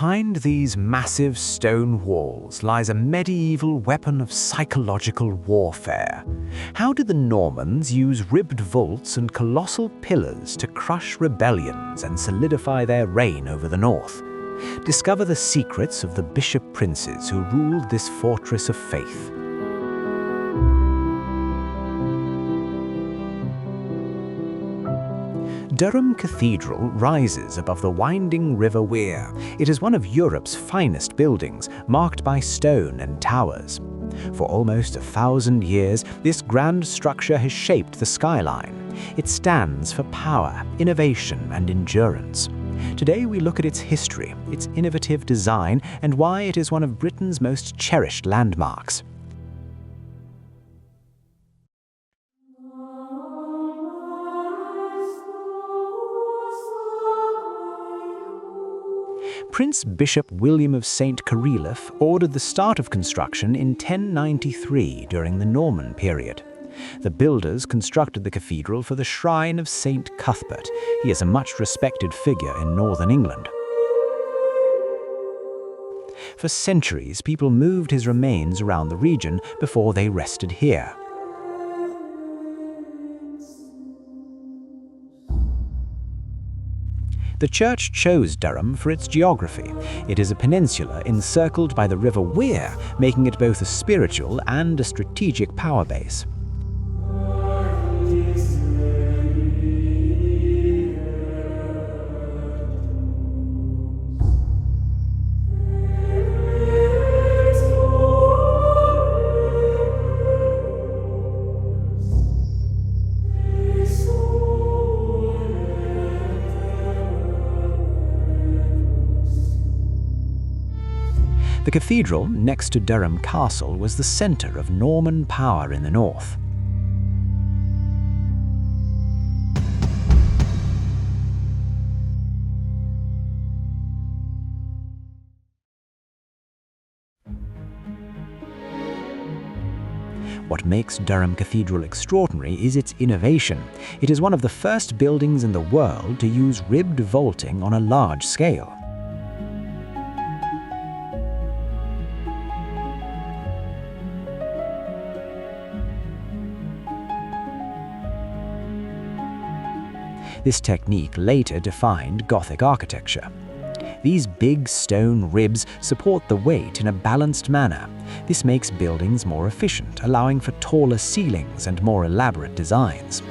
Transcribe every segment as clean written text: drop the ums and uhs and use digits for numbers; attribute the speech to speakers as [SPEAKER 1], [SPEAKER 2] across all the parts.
[SPEAKER 1] Behind these massive stone walls lies a medieval weapon of psychological warfare. How did the Normans use ribbed vaults and colossal pillars to crush rebellions and solidify their reign over the north? Discover the secrets of the bishop princes who ruled this fortress of faith. Durham Cathedral rises above the winding River Wear. It is one of Europe's finest buildings, marked by stone and towers. For almost 1,000 years, this grand structure has shaped the skyline. It stands for power, innovation, and endurance. Today we look at its history, its innovative design, and why it is one of Britain's most cherished landmarks. Prince Bishop William of Saint Cuthbert ordered the start of construction in 1093 during the Norman period. The builders constructed the cathedral for the shrine of Saint Cuthbert. He is a much respected figure in northern England. For centuries, people moved his remains around the region before they rested here. The church chose Durham for its geography. It is a peninsula encircled by the River Wear, making it both a spiritual and a strategic power base. The cathedral, next to Durham Castle, was the centre of Norman power in the north. What makes Durham Cathedral extraordinary is its innovation. It is one of the first buildings in the world to use ribbed vaulting on a large scale. This technique later defined Gothic architecture. These big stone ribs support the weight in a balanced manner. This makes buildings more efficient, allowing for taller ceilings and more elaborate designs.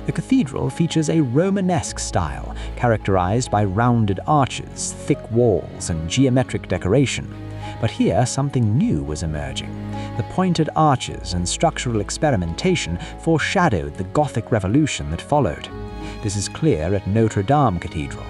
[SPEAKER 1] The cathedral features a Romanesque style, characterized by rounded arches, thick walls, and geometric decoration. But here, something new was emerging. The pointed arches and structural experimentation foreshadowed the Gothic revolution that followed. This is clear at Notre Dame Cathedral.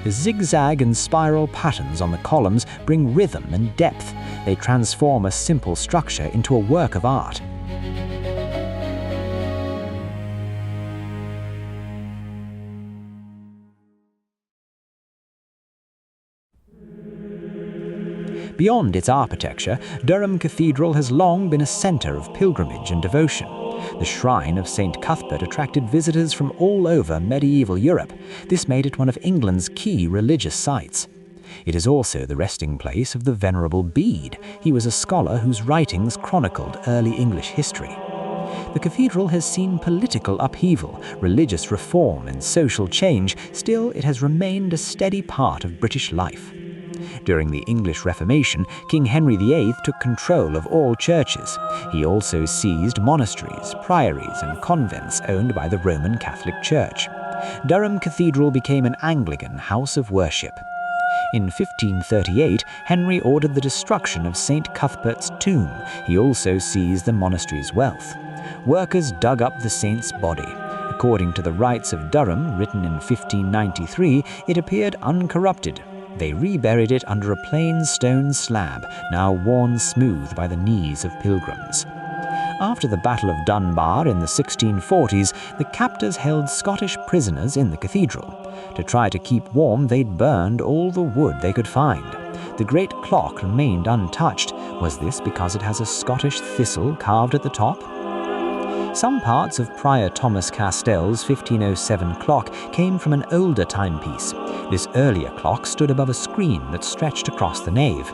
[SPEAKER 1] The zigzag and spiral patterns on the columns bring rhythm and depth. They transform a simple structure into a work of art. Beyond its architecture, Durham Cathedral has long been a centre of pilgrimage and devotion. The shrine of Saint Cuthbert attracted visitors from all over medieval Europe. This made it one of England's key religious sites. It is also the resting place of the Venerable Bede. He was a scholar whose writings chronicled early English history. The cathedral has seen political upheaval, religious reform, and social change. Still, it has remained a steady part of British life. During the English Reformation, King Henry VIII took control of all churches. He also seized monasteries, priories, and convents owned by the Roman Catholic Church. Durham Cathedral became an Anglican house of worship. In 1538, Henry ordered the destruction of Saint Cuthbert's tomb. He also seized the monastery's wealth. Workers dug up the saint's body. According to the Rites of Durham, written in 1593, it appeared uncorrupted. They reburied it under a plain stone slab, now worn smooth by the knees of pilgrims. After the Battle of Dunbar in the 1640s, the captors held Scottish prisoners in the cathedral. To try to keep warm, they'd burned all the wood they could find. The great clock remained untouched. Was this because it has a Scottish thistle carved at the top? Some parts of Prior Thomas Castell's 1507 clock came from an older timepiece. This earlier clock stood above a screen that stretched across the nave.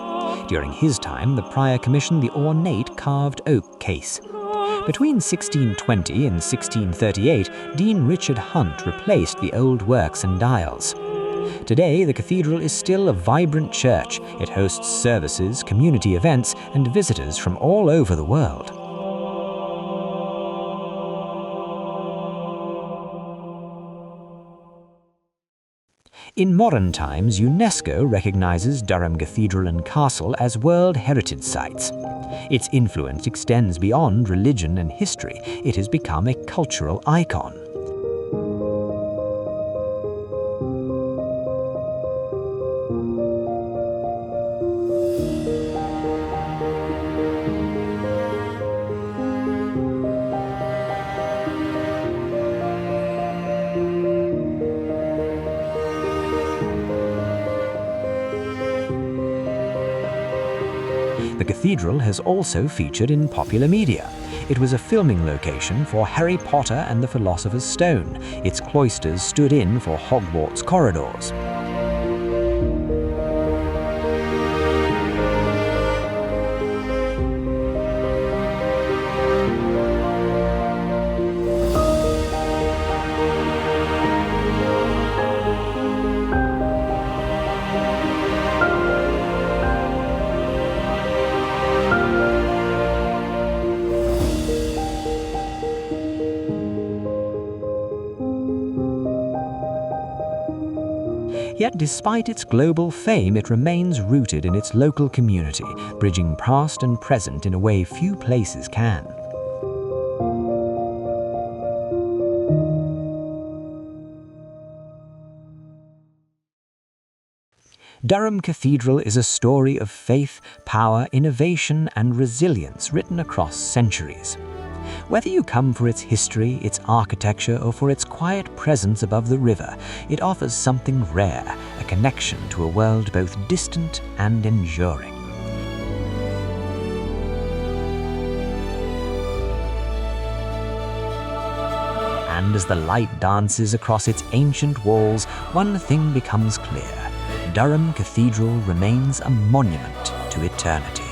[SPEAKER 1] During his time, the prior commissioned the ornate carved oak case. Between 1620 and 1638, Dean Richard Hunt replaced the old works and dials. Today, the cathedral is still a vibrant church. It hosts services, community events, and visitors from all over the world. In modern times, UNESCO recognizes Durham Cathedral and Castle as World Heritage Sites. Its influence extends beyond religion and history. It has become a cultural icon. The cathedral has also featured in popular media. It was a filming location for Harry Potter and the Philosopher's Stone. Its cloisters stood in for Hogwarts corridors. Yet despite its global fame, it remains rooted in its local community, bridging past and present in a way few places can. Durham Cathedral is a story of faith, power, innovation, and resilience written across centuries. Whether you come for its history, its architecture, or for its quiet presence above the river, it offers something rare, a connection to a world both distant and enduring. And as the light dances across its ancient walls, one thing becomes clear: Durham Cathedral remains a monument to eternity.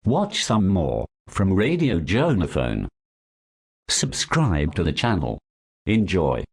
[SPEAKER 2] Watch some more from Radio Jonaphone. Subscribe to the channel. Enjoy.